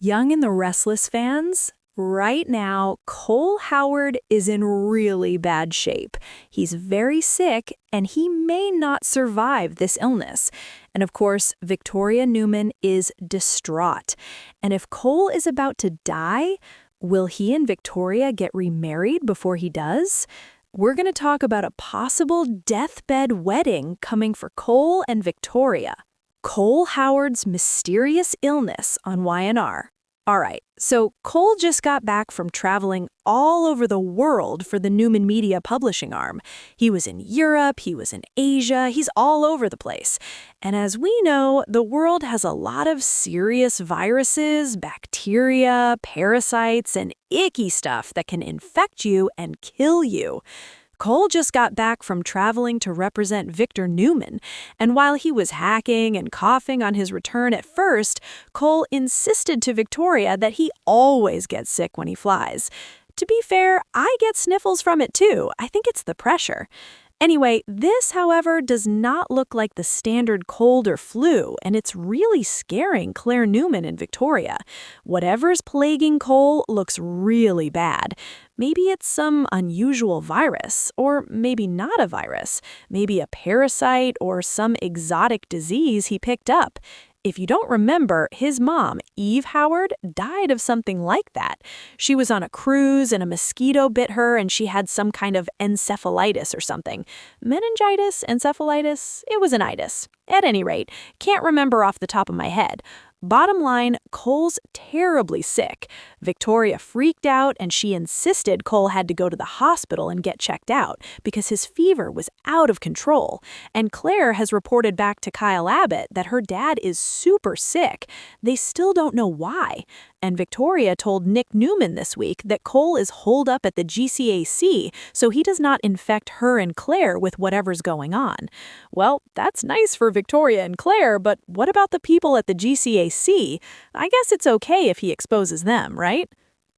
Young and the Restless fans, right now, Cole Howard is in really bad shape. He's very sick, and he may not survive this illness. And of course, Victoria Newman is distraught. And if Cole is about to die, will he and Victoria get remarried before he does? We're going to talk about a possible deathbed wedding coming for Cole and Victoria. Cole Howard's mysterious illness on YNR. All right, so Cole just got back from traveling all over the world for the Newman Media publishing arm. He was in Europe, he was in Asia, he's all over the place. And as we know, the world has a lot of serious viruses, bacteria, parasites, and icky stuff that can infect you and kill you. Cole just got back from traveling to represent Victor Newman, and while he was hacking and coughing on his return at first, Cole insisted to Victoria that he always gets sick when he flies. To be fair, I get sniffles from it too. I think it's the pressure. Anyway, this, however, does not look like the standard cold or flu, and it's really scaring Claire Newman and Victoria. Whatever's plaguing Cole looks really bad. Maybe it's some unusual virus, or maybe not a virus, maybe a parasite or some exotic disease he picked up. If you don't remember, his mom, Eve Howard, died of something like that. She was on a cruise and a mosquito bit her and she had some kind of encephalitis or something. Meningitis, encephalitis, it was an itis. At any rate, can't remember off the top of my head. Bottom line, Cole's terribly sick. Victoria freaked out and she insisted Cole had to go to the hospital and get checked out because his fever was out of control. And Claire has reported back to Kyle Abbott that her dad is super sick. They still don't know why. And Victoria told Nick Newman this week that Cole is holed up at the GCAC so he does not infect her and Claire with whatever's going on. Well, that's nice for Victoria and Claire, but what about the people at the GCAC? I guess it's okay if he exposes them, right?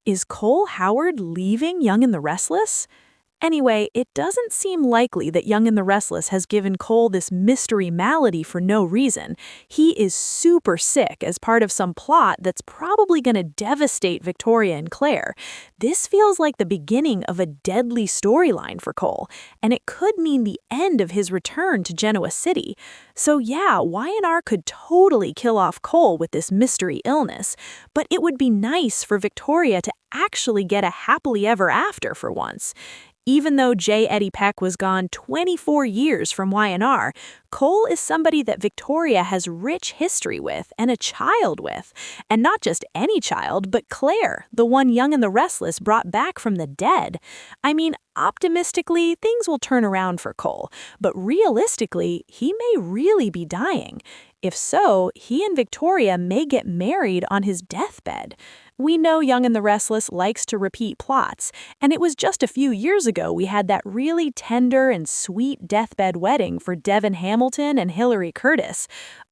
Is Cole Howard leaving Young and the Restless? Anyway, it doesn't seem likely that Young and the Restless has given Cole this mystery malady for no reason. He is super sick as part of some plot that's probably going to devastate Victoria and Claire. This feels like the beginning of a deadly storyline for Cole, and it could mean the end of his return to Genoa City. So yeah, YNR could totally kill off Cole with this mystery illness, but it would be nice for Victoria to actually get a happily ever after for once. Even though J. Eddie Peck was gone 24 years from YNR, Cole is somebody that Victoria has rich history with and a child with. And not just any child, but Claire, the one Young and the Restless brought back from the dead. I mean, optimistically, things will turn around for Cole, but realistically, he may really be dying. If so, he and Victoria may get married on his deathbed. We know Young and the Restless likes to repeat plots, and it was just a few years ago we had that really tender and sweet deathbed wedding for Devin Hamilton and Hillary Curtis.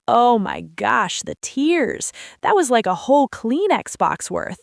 Oh my gosh, the tears. That was like a whole Kleenex box worth.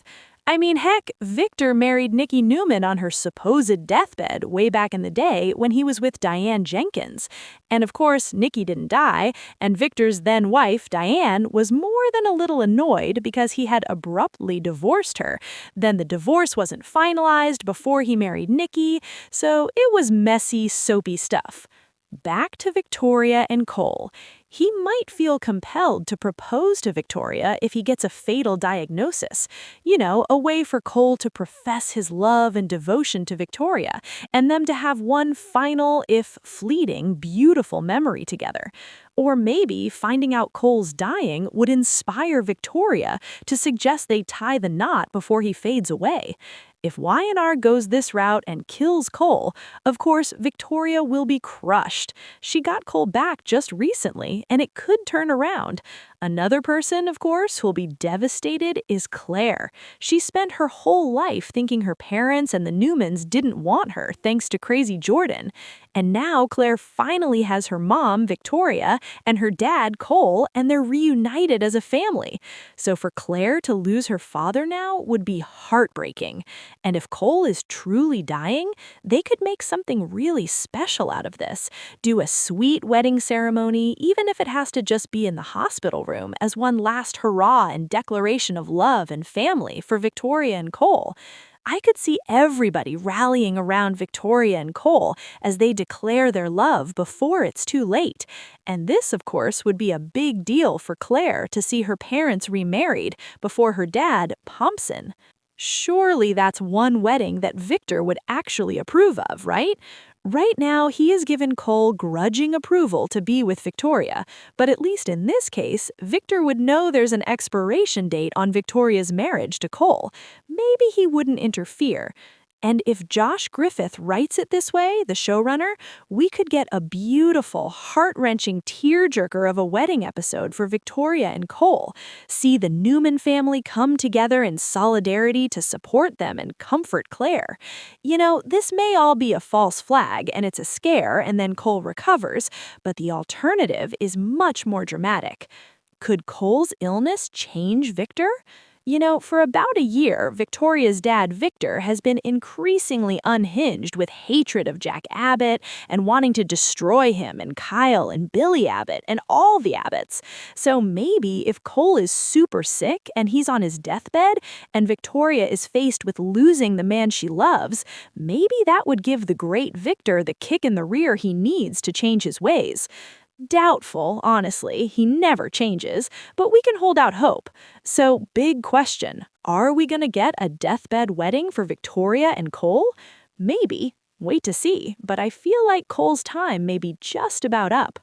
I mean, heck, Victor married Nikki Newman on her supposed deathbed way back in the day when he was with Diane Jenkins. And of course, Nikki didn't die, and Victor's then wife, Diane, was more than a little annoyed because he had abruptly divorced her. Then the divorce wasn't finalized before he married Nikki, so it was messy, soapy stuff. Back to Victoria and Cole. He might feel compelled to propose to Victoria if he gets a fatal diagnosis. You know, a way for Cole to profess his love and devotion to Victoria, and them to have one final, if fleeting, beautiful memory together. Or maybe finding out Cole's dying would inspire Victoria to suggest they tie the knot before he fades away. If YNR goes this route and kills Cole, of course, Victoria will be crushed. She got Cole back just recently, and it could turn around. Another person, of course, who'll be devastated is Claire. She spent her whole life thinking her parents and the Newmans didn't want her thanks to Crazy Jordan. And now Claire finally has her mom, Victoria, and her dad, Cole, and they're reunited as a family. So for Claire to lose her father now would be heartbreaking. And if Cole is truly dying, they could make something really special out of this. Do a sweet wedding ceremony, even if it has to just be in the hospital room as one last hurrah and declaration of love and family for Victoria and Cole. I could see everybody rallying around Victoria and Cole as they declare their love before it's too late. And this, of course, would be a big deal for Claire to see her parents remarried before her dad, Pompson. Surely that's one wedding that Victor would actually approve of, right? Right now, he has given Cole grudging approval to be with Victoria, but at least in this case, Victor would know there's an expiration date on Victoria's marriage to Cole. Maybe he wouldn't interfere. And if Josh Griffith writes it this way, the showrunner, we could get a beautiful, heart-wrenching tearjerker of a wedding episode for Victoria and Cole. See the Newman family come together in solidarity to support them and comfort Claire. You know, this may all be a false flag and it's a scare and then Cole recovers, but the alternative is much more dramatic. Could Cole's illness change Victor? You know, for about a year, Victoria's dad, Victor, has been increasingly unhinged with hatred of Jack Abbott and wanting to destroy him and Kyle and Billy Abbott and all the Abbotts. So maybe if Cole is super sick and he's on his deathbed and Victoria is faced with losing the man she loves, maybe that would give the great Victor the kick in the rear he needs to change his ways. Doubtful, honestly, he never changes, but we can hold out hope. So, big question, are we going to get a deathbed wedding for Victoria and Cole? Maybe. Wait to see, but I feel like Cole's time may be just about up.